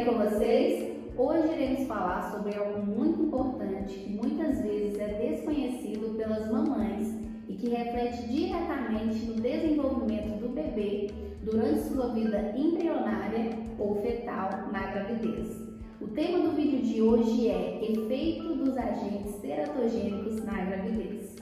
bem com vocês? Hoje iremos falar sobre algo muito importante que muitas vezes é desconhecido pelas mamães e que reflete diretamente no desenvolvimento do bebê durante sua vida embrionária ou fetal na gravidez. O tema do vídeo de hoje é efeito dos agentes teratogênicos na gravidez.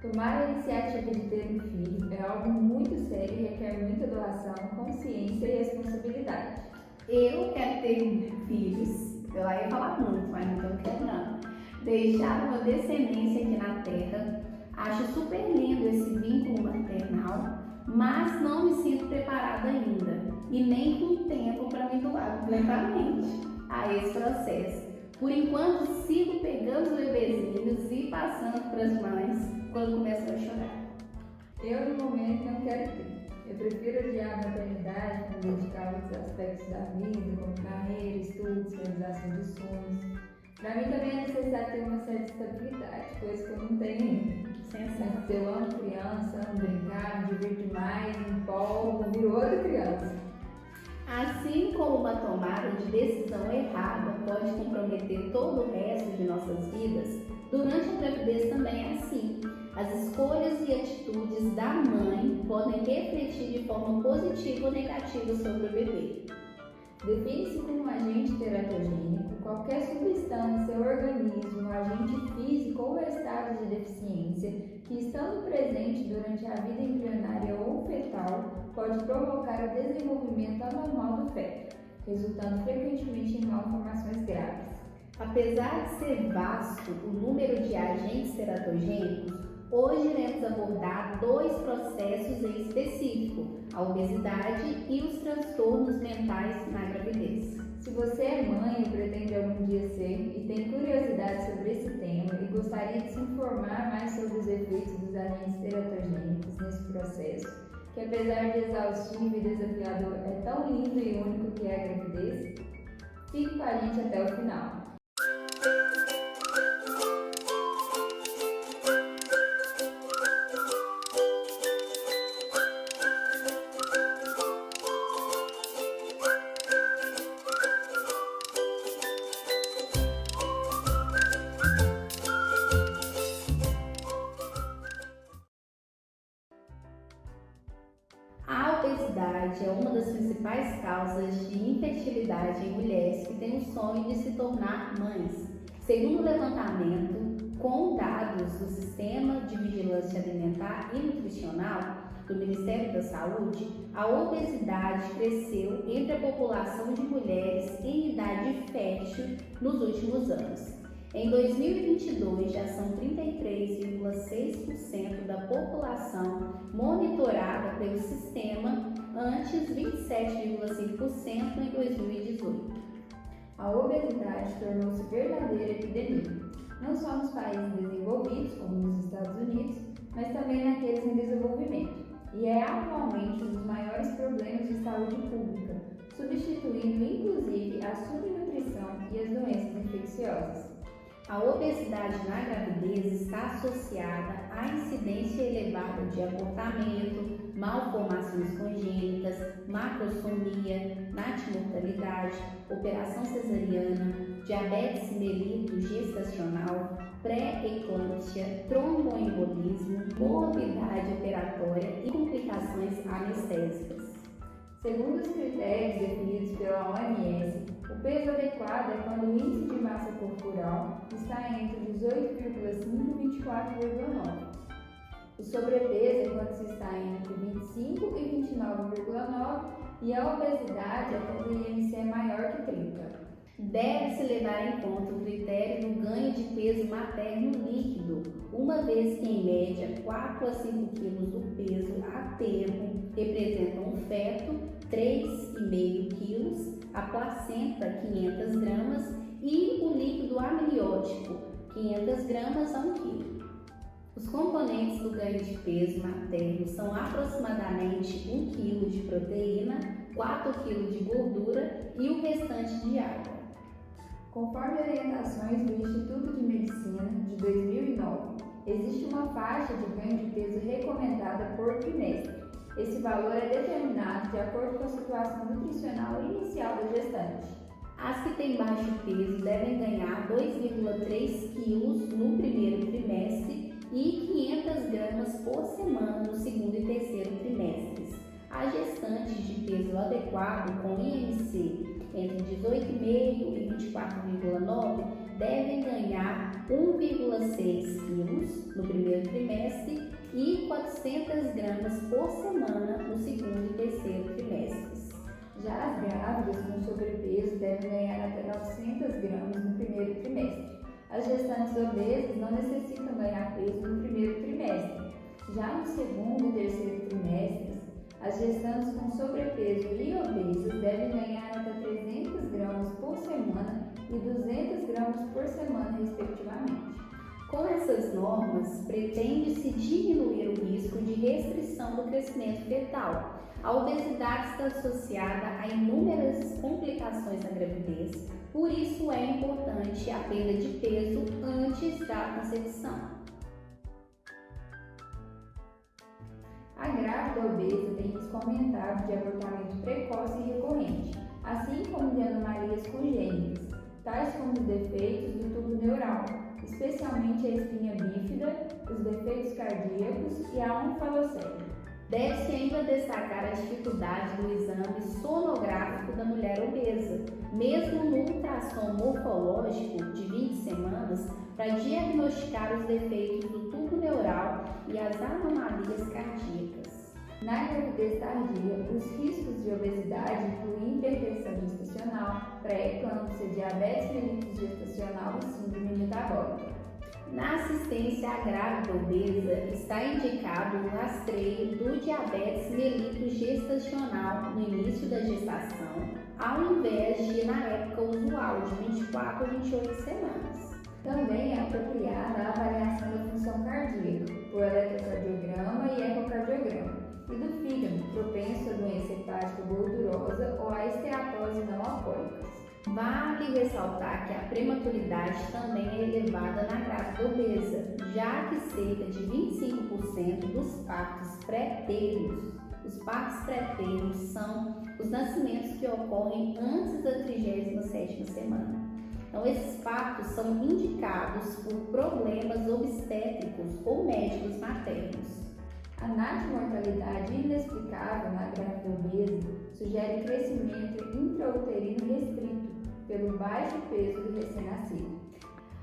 Tomar a iniciativa de ter um filho é algo muito sério e requer muita doação, consciência e responsabilidade. Eu quero ter filhos, eu lá ia falar muito, mas não quero não. Deixar uma descendência aqui na Terra. Acho super lindo esse vínculo maternal, mas não me sinto preparada ainda e nem com tempo para me doar completamente a esse processo. Por enquanto, sigo pegando os bebezinhos e passando para as mães quando começam a chorar. Eu, no momento, não quero ter. Eu prefiro adiar a maternidade para me dedicar a outros aspectos da vida, como carreira, estudos, realização de sonhos. Para mim também é necessário ter uma certa estabilidade, coisa que eu não tenho ainda. Mas eu amo criança, amo brincar, me divirto demais, me empolgo, viro outra criança. Assim como uma tomada de decisão errada pode comprometer todo o resto de nossas vidas, durante a gravidez também é assim. As escolhas e atitudes da mãe podem refletir de forma positiva ou negativa sobre o bebê. Define-se como um agente teratogênico qualquer substância, organismo, agente físico ou estado de deficiência que, estando presente durante a vida embrionária ou fetal, pode provocar o desenvolvimento anormal do feto, resultando frequentemente em malformações graves. Apesar de ser vasto o número de agentes teratogênicos, hoje iremos abordar dois processos em específico, a obesidade e os transtornos mentais na gravidez. Se você é mãe ou pretende algum dia ser e tem curiosidade sobre esse tema e gostaria de se informar mais sobre os efeitos dos agentes teratogênicos nesse processo, que apesar de exaustivo e desafiador é tão lindo e único que é a gravidez, fique com a gente até o final. A obesidade é uma das principais causas de infertilidade em mulheres que têm o sonho de se tornar mães. Segundo o levantamento, com dados do Sistema de Vigilância Alimentar e Nutricional do Ministério da Saúde, a obesidade cresceu entre a população de mulheres em idade fértil nos últimos anos. Em 2022, já são 33,6% da população monitorada pelo sistema, antes 27,5% em 2018. A obesidade tornou-se verdadeira epidemia, não só nos países desenvolvidos, como nos Estados Unidos, mas também naqueles em desenvolvimento, e é atualmente um dos maiores problemas de saúde pública, substituindo inclusive a subnutrição e as doenças infecciosas. A obesidade na gravidez está associada à incidência elevada de abortamento, malformações congênitas, macrosomia, natimortalidade, operação cesariana, diabetes mellitus gestacional, pré-eclâmpsia, tromboembolismo, morbidade operatória e complicações anestésicas. Segundo os critérios definidos pela OMS, o peso adequado é quando o índice de massa corporal está entre 18,5 e 24,9. O sobrepeso é quando se está entre 25 e 29,9 e a obesidade é quando o IMC é maior que 30. Deve-se levar em conta o critério do ganho de peso materno líquido, uma vez que, em média, 4 a 5 kg do peso a termo representam um feto, 3,5 kg, a placenta, 500 gramas e o líquido amniótico, 500 gramas a 1 kg. Os componentes do ganho de peso materno são aproximadamente 1 kg de proteína, 4 kg de gordura e o restante de água. Conforme orientações do Instituto de Medicina de 2009, existe uma faixa de ganho de peso recomendada por trimestre. Esse valor é determinado de acordo com a situação nutricional inicial da gestante. As que têm baixo peso devem ganhar 2,3 quilos no primeiro trimestre e 500 gramas por semana no segundo e terceiro trimestres. As gestantes de peso adequado com IMC entre 18,5 e 24,9 devem ganhar 1,6 quilos no primeiro trimestre e 400 gramas por semana no segundo e terceiro trimestres. Já as grávidas com sobrepeso devem ganhar até 900 gramas no primeiro trimestre. As gestantes obesas não necessitam ganhar peso no primeiro trimestre. Já no segundo e terceiro trimestres, as gestantes com sobrepeso e obesas devem ganhar até 300 gramas por semana e 200 gramas por semana, respectivamente. Com essas normas, pretende-se diminuir o risco de restrição do crescimento fetal. A obesidade está associada a inúmeras complicações na gravidez, por isso é importante a perda de peso antes da concepção. A grávida obesa tem risco aumentado de abortamento precoce e recorrente, assim como de anomalias congênitas, tais como os defeitos do tubo neural, especialmente a espinha bífida, os defeitos cardíacos e a onfalocele. Deve-se ainda destacar a dificuldade do exame sonográfico da mulher obesa, mesmo no ultrassom morfológico de 20 semanas, para diagnosticar os defeitos do tubo neural e as anomalias cardíacas. Na gravidez tardia, os riscos de obesidade incluem hipertensão gestacional, pré-eclâmpsia, diabetes mellitus gestacional e síndrome metabólica. Na assistência à grávida obesa, está indicado o rastreio do diabetes mellitus gestacional no início da gestação, ao invés de na época usual de 24 a 28 semanas. Também é apropriada a avaliação da função cardíaca, por eletrocardiograma e ecocardiograma, e do fígado, propenso à doença hepática gordurosa ou à esteatose não alcoólicas. Vale ressaltar que a prematuridade também é elevada na grávida obesa, já que cerca de 25% dos partos pré-termos. Os partos pré-termos são os nascimentos que ocorrem antes da 37ª semana. Então, esses partos são indicados por problemas obstétricos ou médicos maternos. A natimortalidade inexplicável na grávida obesa sugere crescimento intrauterino restrito pelo baixo peso do recém-nascido.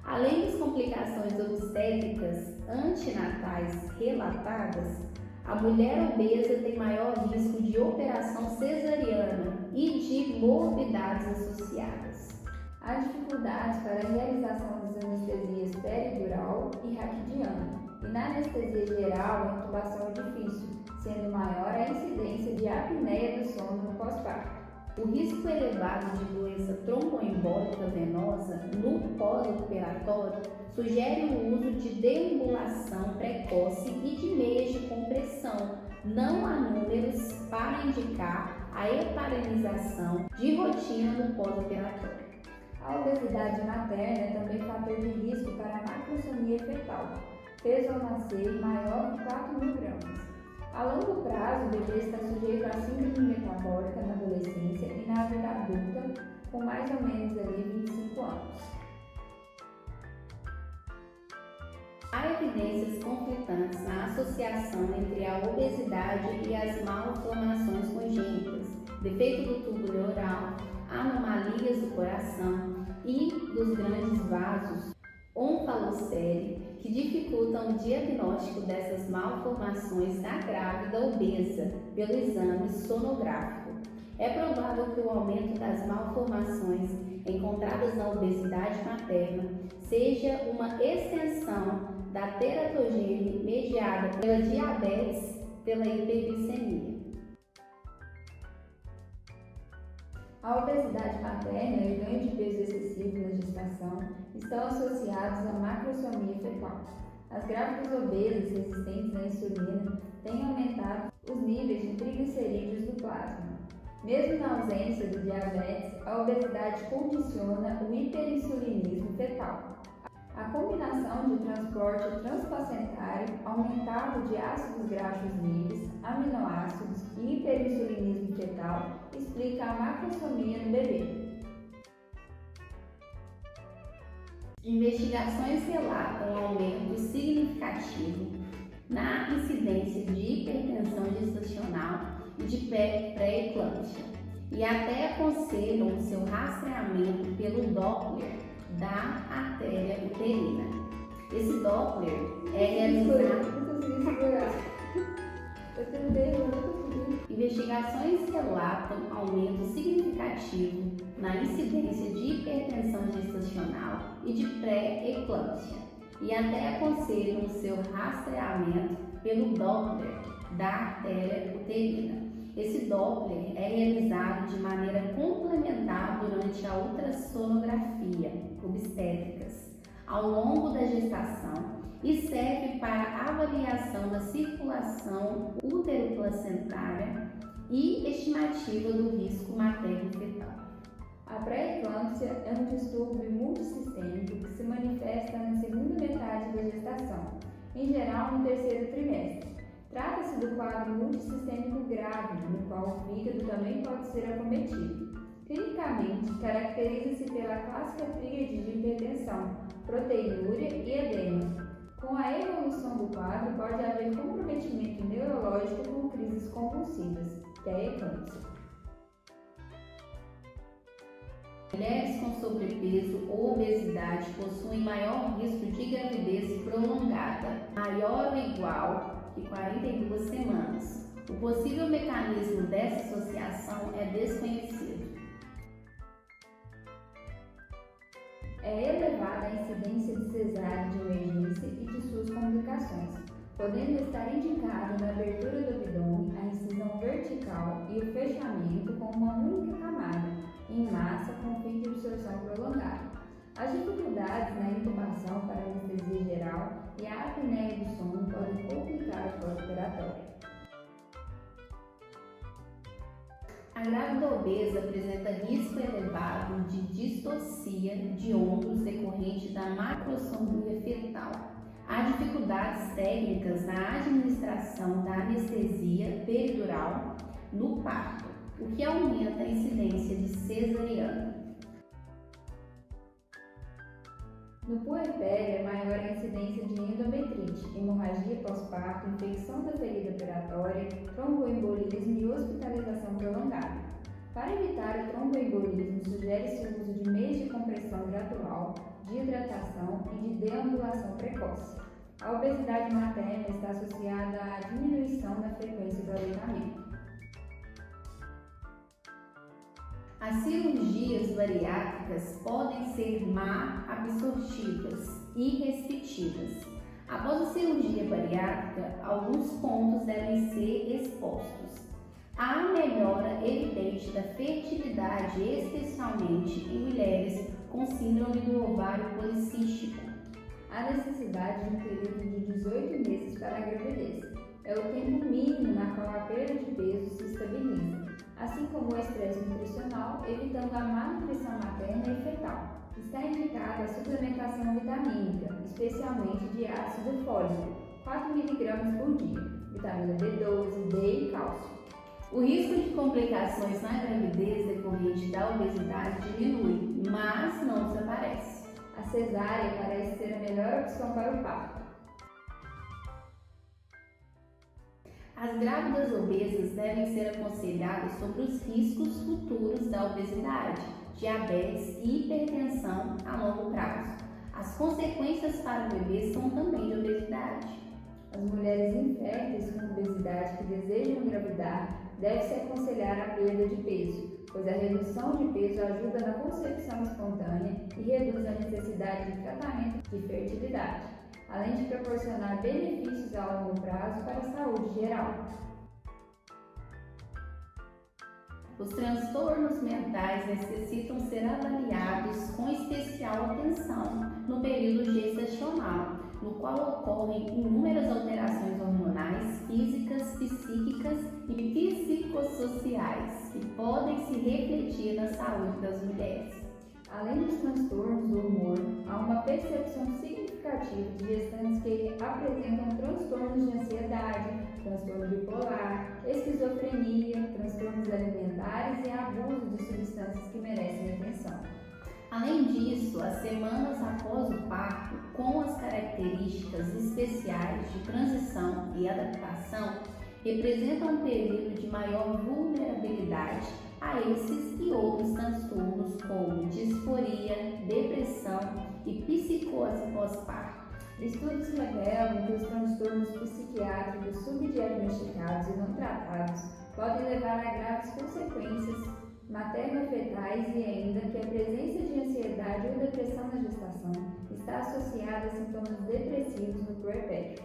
Além das complicações obstétricas antinatais relatadas, a mulher obesa tem maior risco de operação cesariana e de morbidades associadas. Há dificuldades para a realização das anestesias peridural e raquidiana, e na anestesia geral a intubação é difícil, sendo maior a incidência de apneia do sono no pós-parto. O risco elevado de doença tromboembólica venosa no pós-operatório sugere o uso de deambulação precoce e de meias de compressão. Não há números para indicar a heparinização de rotina no pós-operatório. A obesidade materna é também fator de risco para a macrosomia fetal, peso ao nascer maior que 4.000 gramas. A longo prazo, o bebê está sujeito à síndrome metabólica na adolescência e na vida adulta, com mais ou menos ali 25 anos. Há evidências conflitantes na associação entre a obesidade e as malformações congênitas, defeito do tubo neural, anomalias do coração e dos grandes vasos, onfalocele, que dificultam o diagnóstico dessas malformações na grávida obesa pelo exame sonográfico. É provável que o aumento das malformações encontradas na obesidade materna seja uma extensão da teratogênese mediada pela diabetes, pela hiperglicemia. A obesidade materna e o ganho de peso excessivo na gestação estão associados à macrosomia fetal. As grávidas obesas resistentes à insulina têm aumentado os níveis de triglicerídeos do plasma. Mesmo na ausência do diabetes, a obesidade condiciona o hiperinsulinismo fetal. A combinação de transporte transplacentário, aumentado de ácidos graxos livres, aminoácidos e hiperinsulinismo fetal explica a macrosomia no bebê. Investigações relatam aumento significativo na incidência de hipertensão gestacional e de pré-eclâmpsia, e até aconselham o seu rastreamento pelo Doppler da artéria uterina. Esse Doppler é realizado. Investigações relatam aumento significativo na incidência de hipertensão gestacional e de pré-eclâmpsia, e até aconselham o seu rastreamento pelo Doppler da artéria uterina. Esse Doppler é realizado de maneira complementar durante a ultrassonografia obstétricas ao longo da gestação e serve para avaliação da circulação útero-placentária e estimativa do risco materno-fetal. A pré-eclâmpsia é um distúrbio multissistêmico que se manifesta na segunda metade da gestação, em geral no terceiro trimestre. Trata-se do quadro multissistêmico grave, no qual o fígado também pode ser acometido. Clinicamente, caracteriza-se pela clássica tríade de hipertensão, proteinúria e edema. Com a evolução do quadro, pode haver comprometimento neurológico com crises convulsivas, que é a eclâmpsia. Mulheres com sobrepeso ou obesidade possuem maior risco de gravidez prolongada, maior ou igual que 42 semanas. O possível mecanismo dessa associação é desconhecido. É elevada a incidência de cesárea de emergência e de suas complicações, podendo estar indicado na abertura do abdômen, a incisão vertical e o fechamento com uma única camada, em massa com fim de absorção prolongada. As dificuldades na intubação para anestesia geral e a apneia do sono podem complicar o pós-operatório. A grávida obesa apresenta risco elevado de distocia de ombros decorrente da macrosomia fetal. Há dificuldades técnicas na administração da anestesia peridural no parto, o que aumenta a incidência de cesariana. No puerpério é maior a incidência de endometrite, hemorragia pós-parto, infecção da ferida operatória, tromboembolismo e hospitalização prolongada. Para evitar o tromboembolismo, sugere-se o uso de meios de compressão gradual, de hidratação e de deambulação precoce. A obesidade materna está associada à diminuição da frequência do aleitamento. As cirurgias bariátricas podem ser mal absortivas e restritivas. Após a cirurgia bariátrica, alguns pontos devem ser expostos. Há melhora evidente da fertilidade, especialmente em mulheres com síndrome do ovário policístico. Há necessidade de um período de 18 meses para a gravidez. É o tempo mínimo na qual a perda de peso se estabiliza, assim como o estresse nutricional, evitando a má nutrição materna e fetal. Está indicada a suplementação vitamínica, especialmente de ácido fólico, 4 mg por dia, vitamina B12, D e cálcio. O risco de complicações na gravidez decorrente da obesidade diminui, mas não desaparece. A cesárea parece ser a melhor opção para o parto. As grávidas obesas devem ser aconselhadas sobre os riscos futuros da obesidade, diabetes e hipertensão a longo prazo. As consequências para o bebê são também de obesidade. As mulheres inférteis com obesidade que desejam engravidar deve-se aconselhar a perda de peso, pois a redução de peso ajuda na concepção espontânea e reduz a necessidade de tratamento de fertilidade, além de proporcionar benefícios a longo prazo para a saúde geral. Os transtornos mentais necessitam ser avaliados com especial atenção no período gestacional, no qual ocorrem inúmeras alterações hormonais, físicas, psíquicas e psicossociais que podem se refletir na saúde das mulheres. Além dos transtornos do humor, há uma percepção significativa de gestantes que apresentam transtornos de ansiedade, transtorno bipolar, esquizofrenia, transtornos alimentares e abuso de substâncias que merecem atenção. Além disso, as semanas após o parto, com as características especiais de transição e adaptação, representam um período de maior vulnerabilidade a esses e outros transtornos como disforia, depressão e psicose pós-parto. Estudos revelam que os transtornos psiquiátricos subdiagnosticados e não tratados podem levar a graves consequências materno-fetais e ainda que a presença de ansiedade ou depressão na gestação está associada a sintomas depressivos no puerpério.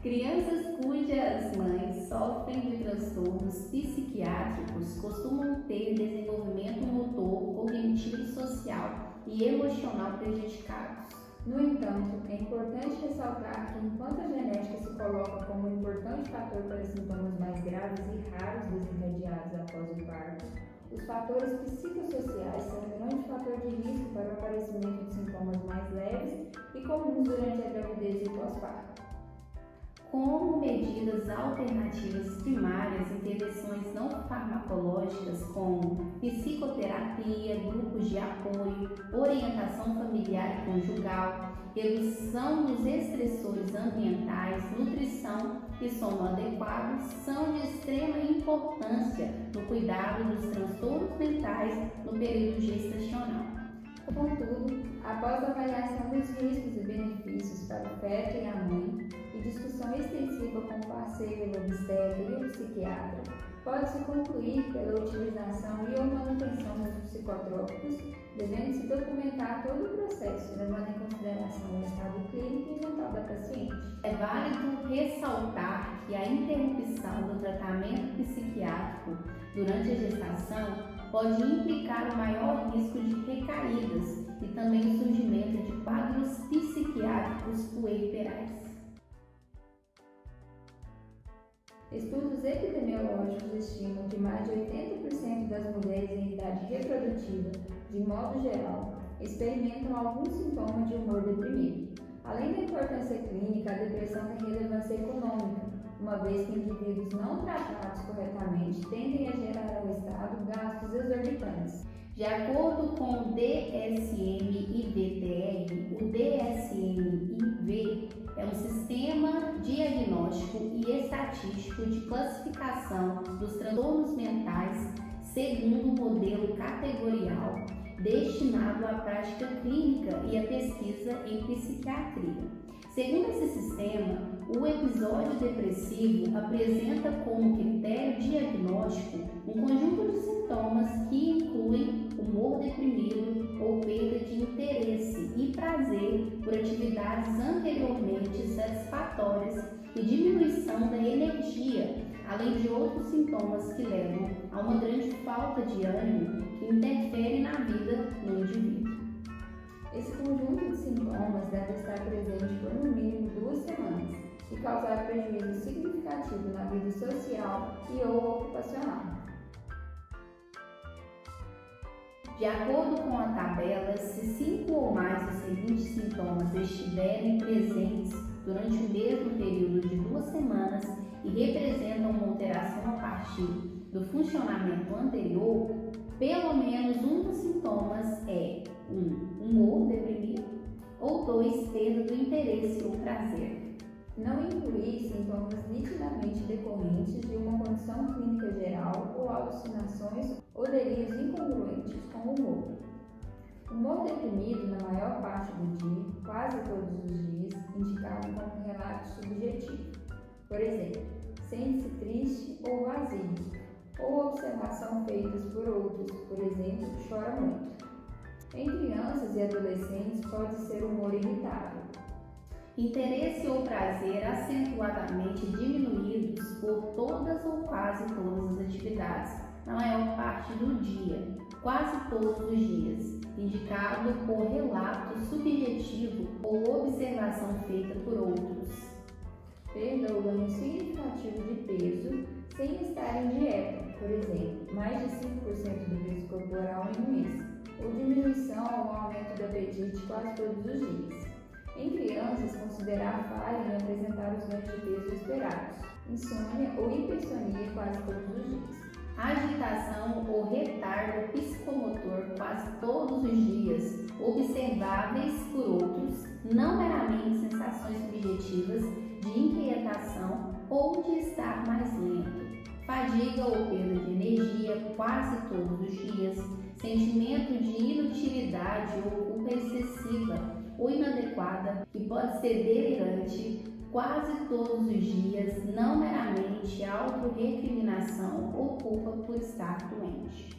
Crianças cujas mães sofrem de transtornos psiquiátricos costumam ter desenvolvimento motor, cognitivo, social e emocional prejudicados. No entanto, é importante ressaltar que enquanto a genética se coloca como um importante fator para sintomas mais graves e raros desencadeados após o parto, os fatores psicossociais são um grande fator de risco para o aparecimento de sintomas mais leves e comuns durante a gravidez e o pós-parto. Como medidas alternativas primárias, intervenções não farmacológicas como psicoterapia, grupos de apoio, orientação familiar e conjugal, redução dos estressores ambientais, nutrição e sono adequado são de extrema importância no cuidado dos transtornos mentais no período gestacional. Contudo, após a avaliação dos riscos e benefícios para o feto e a mãe e discussão extensiva com o parceiro, o obstetra e o psiquiatra, pode-se concluir pela utilização e ou manutenção dos psicotrópicos, devendo-se documentar todo o processo, levando em consideração o estado clínico e mental da paciente. É válido ressaltar que a interrupção do tratamento psiquiátrico durante a gestação pode implicar o maior risco de recaídas e também o surgimento de quadros psiquiátricos puerperais. Estudos epidemiológicos estimam que mais de 80% das mulheres em idade reprodutiva, de modo geral, experimentam algum sintoma de humor deprimido. Além da importância clínica, a depressão tem relevância econômica, uma vez que indivíduos não tratados corretamente tendem a gerar ao Estado gastos exorbitantes. De acordo com o DSM-IVTR, o DSM-IV é um sistema diagnóstico e estatístico de classificação dos transtornos mentais segundo o modelo categorial destinado à prática clínica e à pesquisa em psiquiatria. Segundo esse sistema, o episódio depressivo apresenta como critério diagnóstico um conjunto de sintomas que incluem humor deprimido ou perda de interesse e prazer por atividades anteriormente satisfatórias e diminuição da energia, além de outros sintomas que levam a uma grande falta de ânimo que interfere na vida do indivíduo. Esse conjunto de sintomas deve estar presente por no mínimo 2 semanas e causar prejuízo significativo na vida social e ou ocupacional. De acordo com a tabela, se 5 ou mais dos seguintes sintomas estiverem presentes durante o mesmo período de 2 semanas e representam uma alteração a partir do funcionamento anterior, pelo menos um dos sintomas é 1. Humor deprimido ou 2. Perda do interesse ou prazer. Não incluir sintomas nitidamente decorrentes de uma condição clínica geral ou alucinações ou delírios incongruentes com o humor. Humor deprimido na maior parte do dia, quase todos os dias, indicado como relato subjetivo. Por exemplo, sente-se triste ou vazio, ou observação feitas por outros, por exemplo, chora muito. Em crianças e adolescentes pode ser humor irritável. Interesse ou prazer acentuadamente diminuídos por todas ou quase todas as atividades, na maior parte do dia, quase todos os dias, indicado por relato subjetivo ou observação feita por outros. Perda ou ganho significativo de peso sem estar em dieta, por exemplo, mais de 5% do peso corporal em um mês, ou diminuição ou aumento do apetite quase todos os dias. Em crianças, considerar falha em apresentar os ganhos de peso esperados, insônia ou hipersonia quase todos os dias. Agitação ou retardo psicomotor quase todos os dias, observáveis por outros, não meramente sensações subjetivas de inquietação ou de estar mais lento, fadiga ou perda de energia quase todos os dias, sentimento de inutilidade ou culpa excessiva ou inadequada, que pode ser delirante quase todos os dias, não meramente autorrecriminação ou culpa por estar doente.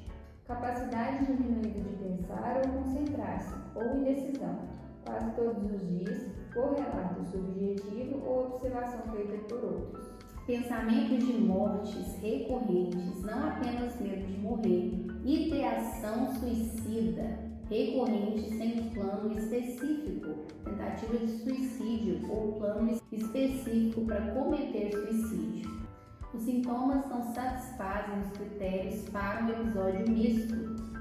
Capacidade diminuída de pensar ou concentrar-se, ou indecisão, quase todos os dias, por relato subjetivo ou observação feita por outros. Pensamentos de mortes recorrentes, não apenas medo de morrer, ideação suicida recorrente sem um plano específico, tentativa de suicídio ou plano específico para cometer suicídio. Os sintomas não satisfazem os critérios para um episódio misto.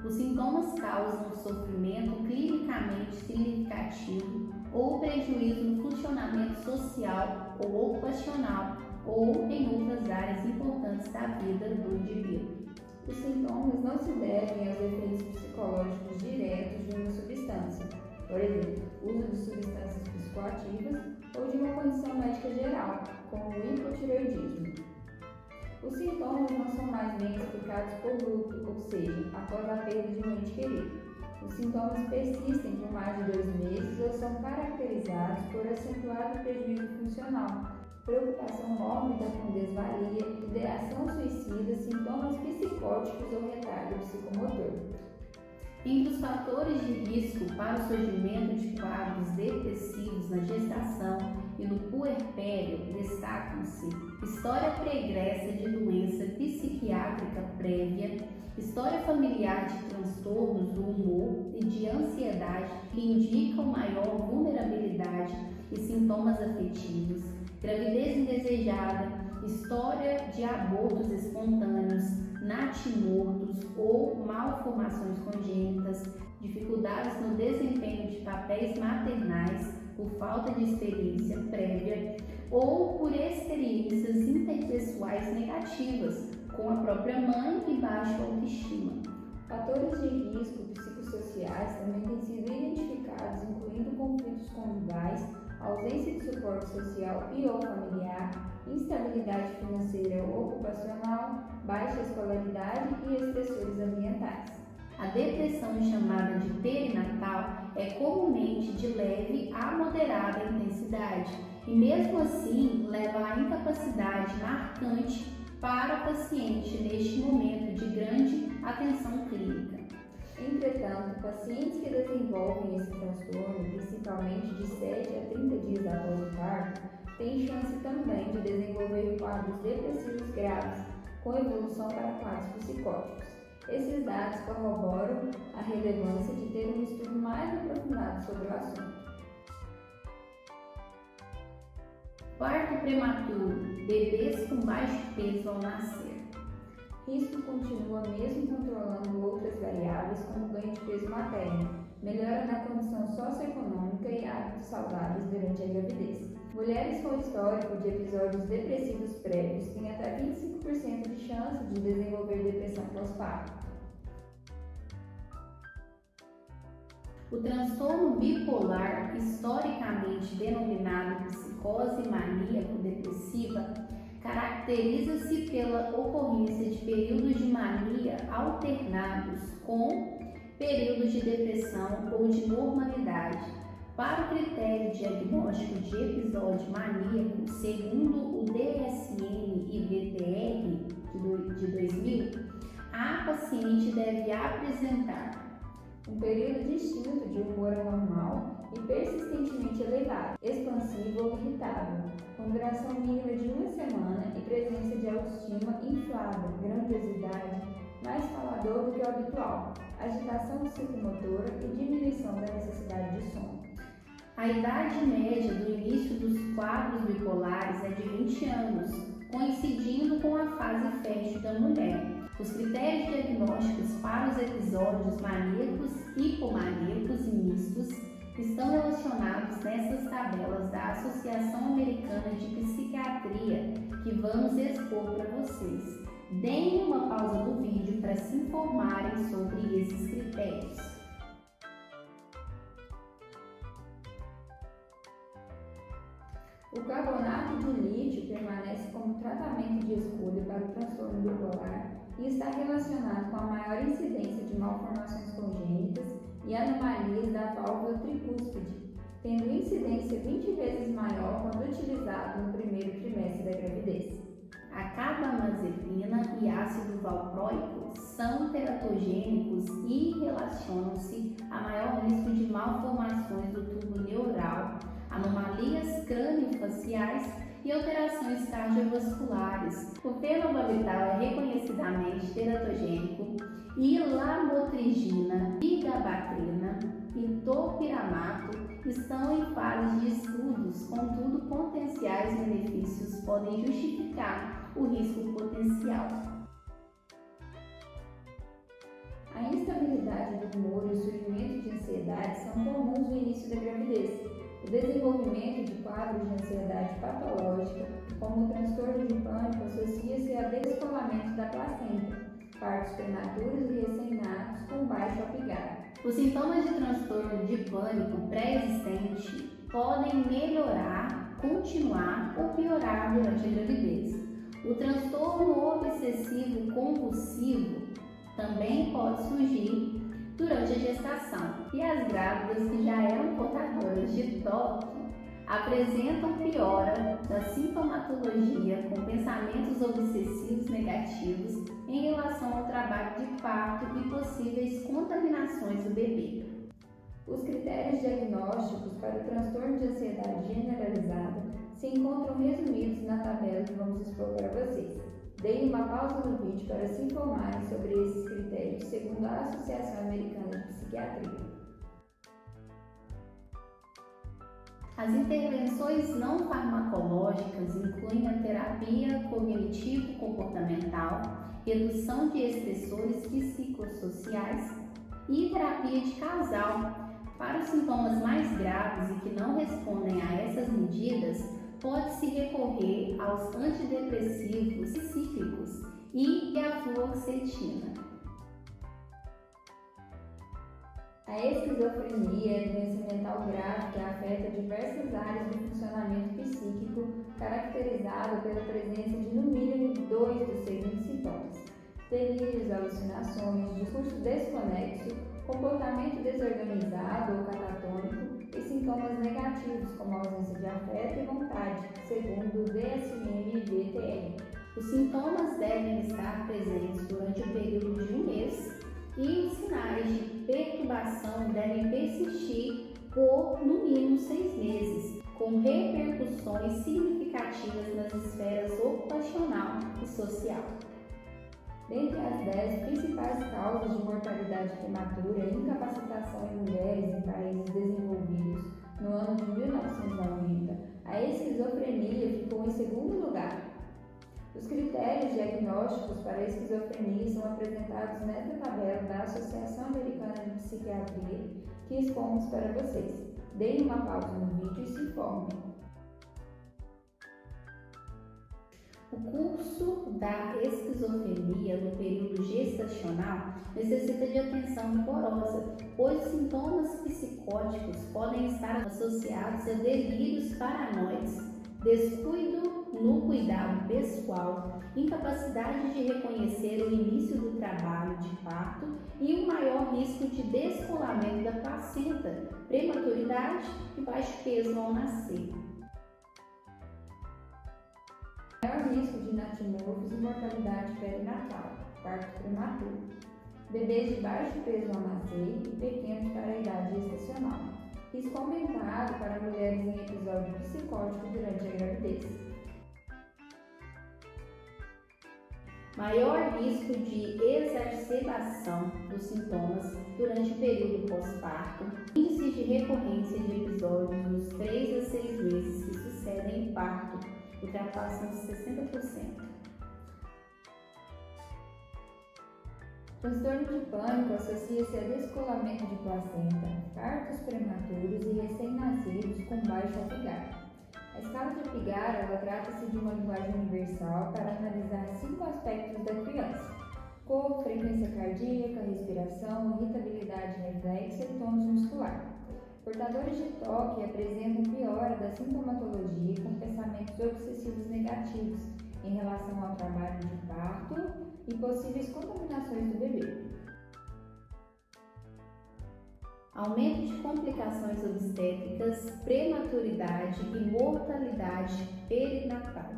Os sintomas causam um sofrimento clinicamente significativo ou prejuízo no funcionamento social ou ocupacional ou em outras áreas importantes da vida do indivíduo. Os sintomas não se devem aos efeitos psicológicos diretos de uma substância, por exemplo, uso de substâncias psicoativas ou de uma condição médica geral, como o hipotireoidismo. Os sintomas não são mais bem explicados por luto, ou seja, após a perda de um ente querido. Os sintomas persistem por mais de 2 meses ou são caracterizados por acentuado prejuízo funcional, preocupação mórbida com desvalia, ideação suicida, sintomas psicóticos ou retardo psicomotor. Entre os fatores de risco para o surgimento de quadros depressivos na gestação e no puerpério destacam-se história pregressa de doença psiquiátrica prévia, história familiar de transtornos do humor e de ansiedade que indicam maior vulnerabilidade e sintomas afetivos, gravidez indesejada, história de abortos espontâneos, natimortos ou malformações congênitas, dificuldades no desempenho de papéis maternais por falta de experiência prévia ou por experiências interpessoais negativas com a própria mãe e baixa autoestima. Fatores de risco psicossociais também têm sido identificados, incluindo conflitos conjugais, ausência de suporte social e ou familiar, instabilidade financeira ou ocupacional, baixa escolaridade e estressores ambientais. A depressão chamada de perinatal é comumente de leve a moderada intensidade e mesmo assim leva à incapacidade marcante para o paciente neste momento de grande atenção clínica. Entretanto, pacientes que desenvolvem esse transtorno, principalmente de 7 a 30 dias após o parto, têm chance também de desenvolver quadros depressivos graves, com evolução para quadros psicóticos. Esses dados corroboram a relevância de ter um estudo mais aprofundado sobre o assunto. Parto prematuro, bebês com baixo peso ao nascer. Risco continua mesmo controlando outras variáveis como ganho de peso materno, melhora na condição socioeconômica e hábitos saudáveis durante a gravidez. Mulheres com histórico de episódios depressivos prévios têm até 25% de chance de desenvolver depressão pós-parto. O transtorno bipolar, historicamente denominado psicose maníaco-depressiva, caracteriza-se pela ocorrência de períodos de mania alternados com períodos de depressão ou de normalidade. Para o critério diagnóstico de episódio maníaco, segundo o DSM e VTR de 2000, a paciente deve apresentar um período distinto de humor anormal e persistentemente elevado, expansivo ou irritável, com duração mínima de 1 semana e presença de autoestima inflada, grandiosidade, mais falador do que o habitual, agitação psicomotora e diminuição da necessidade de sono. A idade média do início dos quadros bipolares é de 20 anos, coincidindo com a fase fértil da mulher. Os critérios diagnósticos para os episódios maníacos, hipomaníacos e mistos estão relacionados nessas tabelas da Associação Americana de Psiquiatria que vamos expor para vocês. Deem uma pausa no vídeo para se informarem sobre esses critérios. permanece como tratamento de escolha para o transtorno bipolar e está relacionado com a maior incidência de malformações congênitas e anomalias da válvula tricúspide, tendo incidência 20 vezes maior quando utilizado no primeiro trimestre da gravidez. A carbamazepina e ácido valproico são teratogênicos e relacionam-se a maior risco de malformações do tubo neural, anomalias crâniofaciais e alterações cardiovasculares. O fenobarbital é reconhecidamente teratogênico e lamotrigina, vigabatrina e topiramato estão em fase de estudos, contudo, potenciais benefícios podem justificar o risco potencial. A instabilidade do humor e o surgimento de ansiedade são comuns no início da gravidez. O desenvolvimento de quadros de ansiedade patológica, como o transtorno de pânico, associa-se ao descolamento da placenta, partos prematuros e recém-nascidos com baixo apigário. Os sintomas de transtorno de pânico pré-existente podem melhorar, continuar ou piorar durante a gravidez. O transtorno obsessivo compulsivo também pode surgir durante a gestação, e as grávidas que já eram portadoras de TOC apresentam piora da sintomatologia com pensamentos obsessivos negativos em relação ao trabalho de parto e possíveis contaminações do bebê. Os critérios diagnósticos para o transtorno de ansiedade generalizada se encontram resumidos na tabela que vamos expor para vocês. Deem uma pausa no vídeo para se informarem sobre esses critérios segundo a Associação Americana de Psiquiatria. As intervenções não farmacológicas incluem a terapia cognitivo-comportamental, redução de estressores psicossociais e terapia de casal. Para os sintomas mais graves e que não respondem a essas medidas, pode-se recorrer aos antidepressivos cíclicos e à fluoxetina. A esquizofrenia é a doença mental grave que afeta diversas áreas do funcionamento psíquico, caracterizada pela presença de no mínimo 2 dos seguintes sintomas: delírios, alucinações, discurso desconexo, comportamento desorganizado ou catatônico e sintomas negativos como ausência de afeto e vontade, segundo o DSM-VTR. Os sintomas devem estar presentes durante o período de um mês e os sinais de perturbação devem persistir por no mínimo 6 meses, com repercussões significativas nas esferas ocupacional e social. Dentre as 10 principais causas de mortalidade prematura e incapacitação em mulheres em países desenvolvidos no ano de 1990, a esquizofrenia ficou em segundo lugar. Os critérios diagnósticos para a esquizofrenia são apresentados nesta tabela da Associação Americana de Psiquiatria que expomos para vocês. Deem uma pausa no vídeo e se informem. O curso da esquizofrenia no período gestacional necessita de atenção rigorosa, pois sintomas psicóticos podem estar associados a delírios paranoides, descuido no cuidado pessoal, incapacidade de reconhecer o início do trabalho de parto e um maior risco de descolamento da placenta, prematuridade e baixo peso ao nascer. Maior risco de natimorfos e mortalidade perinatal, parto prematuro, bebês de baixo peso ao nascer e pequenos para a idade gestacional, risco aumentado para mulheres em episódio psicótico durante a gravidez. Maior risco de exacerbação dos sintomas durante o período pós-parto, índice de recorrência de episódios nos 3 a 6 meses que sucedem o parto, ultrapassam 60%. Transtorno de pânico associa-se a descolamento de placenta, partos prematuros e recém-nascidos com baixo apigário. A escala de apigário ela trata-se de uma linguagem universal para analisar 5 aspectos da criança: cor, frequência cardíaca, respiração, irritabilidade reflexa e tônus muscular. Portadores de toque apresentam piora da sintomatologia com pensamentos obsessivos negativos em relação ao trabalho de parto e possíveis contaminações do bebê. Aumento de complicações obstétricas, prematuridade e mortalidade perinatal.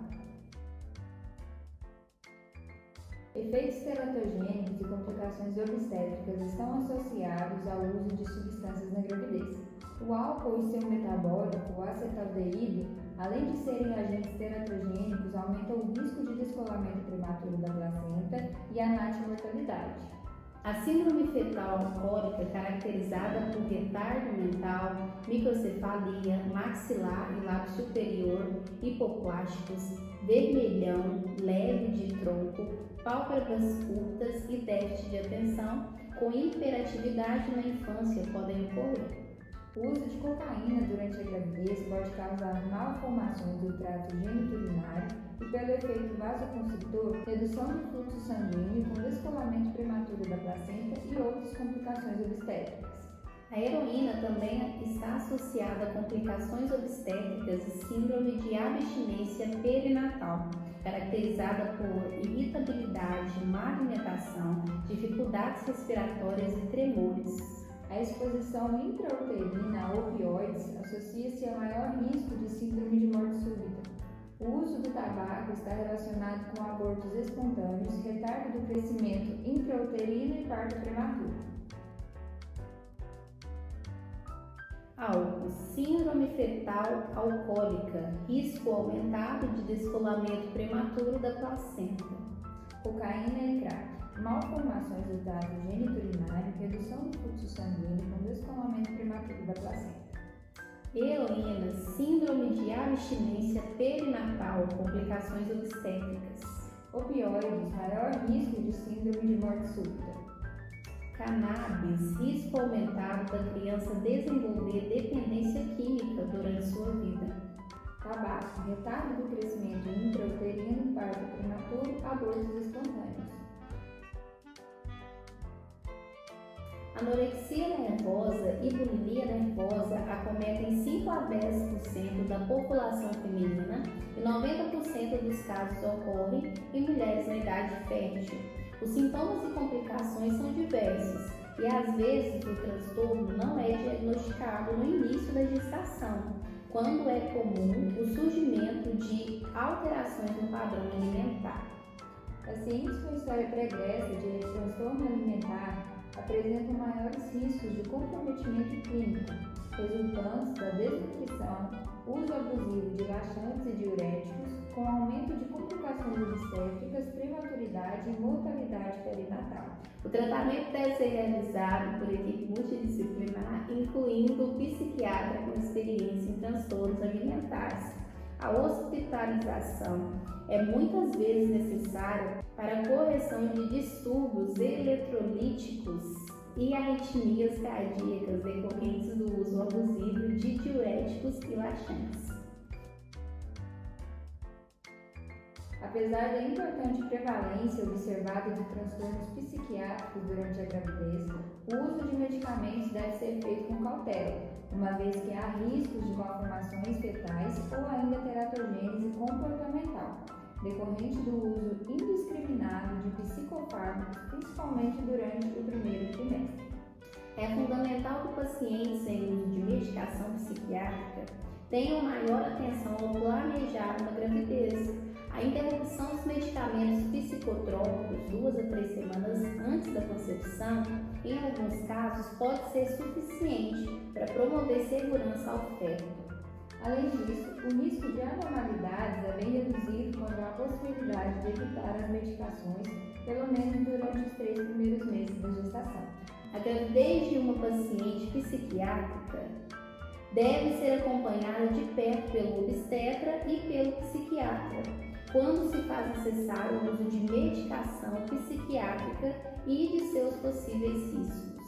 Efeitos teratogênicos e complicações obstétricas estão associados ao uso de substâncias na gravidez. O álcool e seu metabólico, o acetaldeído, além de serem agentes teratogênicos, aumentam o risco de descolamento prematuro da placenta e a natimortalidade. A síndrome fetal alcoólica, caracterizada por retardo mental, microcefalia, maxilar e lábio superior, hipoplásticos, vermelhão leve de tronco, pálpebras curtas e déficit de atenção, com hiperatividade na infância podem ocorrer. O uso de cocaína durante a gravidez pode causar malformações do trato geniturinário e, pelo efeito vasoconstritor, redução do fluxo sanguíneo com descolamento prematuro da placenta e outras complicações obstétricas. A heroína também está associada a complicações obstétricas e síndrome de abstinência perinatal, caracterizada por irritabilidade, má alimentação, dificuldades respiratórias e tremores. A exposição intrauterina a opioides associa-se a maior risco de síndrome de morte súbita. O uso do tabaco está relacionado com abortos espontâneos, retardo do crescimento intrauterino e parto prematuro. Álcool, síndrome fetal alcoólica, risco aumentado de descolamento prematuro da placenta. Cocaína e crack, malformações do trato geniturinário, redução do fluxo sanguíneo com descolamento prematuro da placenta. Heroína, síndrome de abstinência perinatal, complicações obstétricas. Opioides, maior risco de síndrome de morte súbita. Cannabis, risco aumentado da criança desenvolver dependência química durante sua vida. Tabaco, retardo do crescimento intrauterino, parto prematuro, abortos espontâneos. Anorexia nervosa e bulimia nervosa acometem 5 a 10% da população feminina e 90% dos casos ocorrem em mulheres na idade fértil. Os sintomas e complicações são diversos e às vezes o transtorno não é diagnosticado no início da gestação, quando é comum o surgimento de alterações no padrão alimentar. Pacientes com história pregressa de transtorno alimentar apresentam maiores riscos de comprometimento clínico, resultantes da desnutrição, uso abusivo de laxantes e diuréticos, com aumento de complicações obstétricas, prematuridade e mortalidade perinatal. O tratamento deve ser realizado por equipe multidisciplinar, incluindo o psiquiatra com experiência em transtornos alimentares. A hospitalização é muitas vezes necessária para a correção de distúrbios eletrolíticos e arritmias cardíacas decorrentes do uso abusivo de diuréticos e laxantes. Apesar da importante prevalência observada de transtornos psiquiátricos durante a gravidez, o uso de medicamentos deve ser feito com cautela, uma vez que há riscos de malformações fetais ou ainda teratogênese comportamental, decorrente do uso indiscriminado de psicofármacos, principalmente durante o primeiro trimestre. É fundamental que pacientes em uso de medicação psiquiátrica tenham maior atenção ao planejado da gravidez. A interrupção dos medicamentos psicotrópicos 2 a 3 semanas antes da concepção, em alguns casos, pode ser suficiente para promover segurança ao feto. Além disso, o risco de anormalidades é bem reduzido quando há a possibilidade de evitar as medicações, pelo menos durante os 3 primeiros meses da gestação. A gravidez de uma paciente psiquiátrica deve ser acompanhada de perto pelo obstetra e pelo psiquiatra, quando se faz necessário o uso de medicação psiquiátrica e de seus possíveis riscos.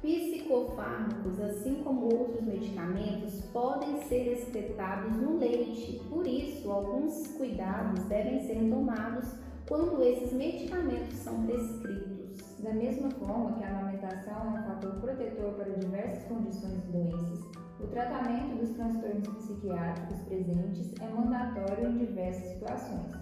Psicofármacos, assim como outros medicamentos, podem ser excretados no leite, por isso, alguns cuidados devem ser tomados quando esses medicamentos são prescritos. Da mesma forma que a amamentação amamentação é um fator protetor para diversas condições e doenças, o tratamento dos transtornos psiquiátricos presentes é mandatório em diversas situações,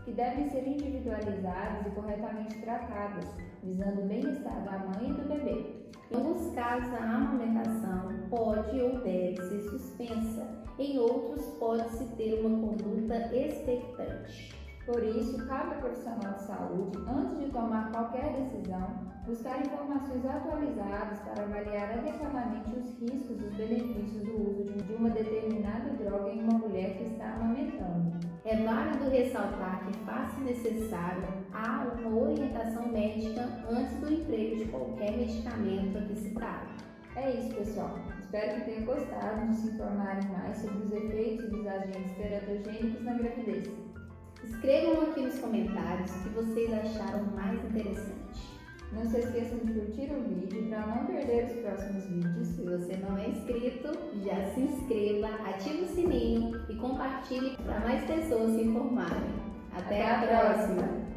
que devem ser individualizadas e corretamente tratadas, visando o bem-estar da mãe e do bebê. Em alguns casos, a amamentação pode ou deve ser suspensa, em outros pode-se ter uma conduta expectante. Por isso, cabe ao profissional de saúde, antes de tomar qualquer decisão, buscar informações atualizadas para avaliar adequadamente os riscos e os benefícios do uso de uma determinada droga em uma mulher que está amamentando. É válido ressaltar que faz-se necessário uma orientação médica antes do emprego de qualquer medicamento aqui citado. É isso, pessoal. Espero que tenham gostado de se informarem mais sobre os efeitos dos agentes teratogênicos na gravidez. Escrevam aqui nos comentários o que vocês acharam mais interessante. Não se esqueçam de curtir o vídeo para não perder os próximos vídeos. Se você não é inscrito, já se inscreva, ative o sininho e compartilhe para mais pessoas se informarem. Até a próxima!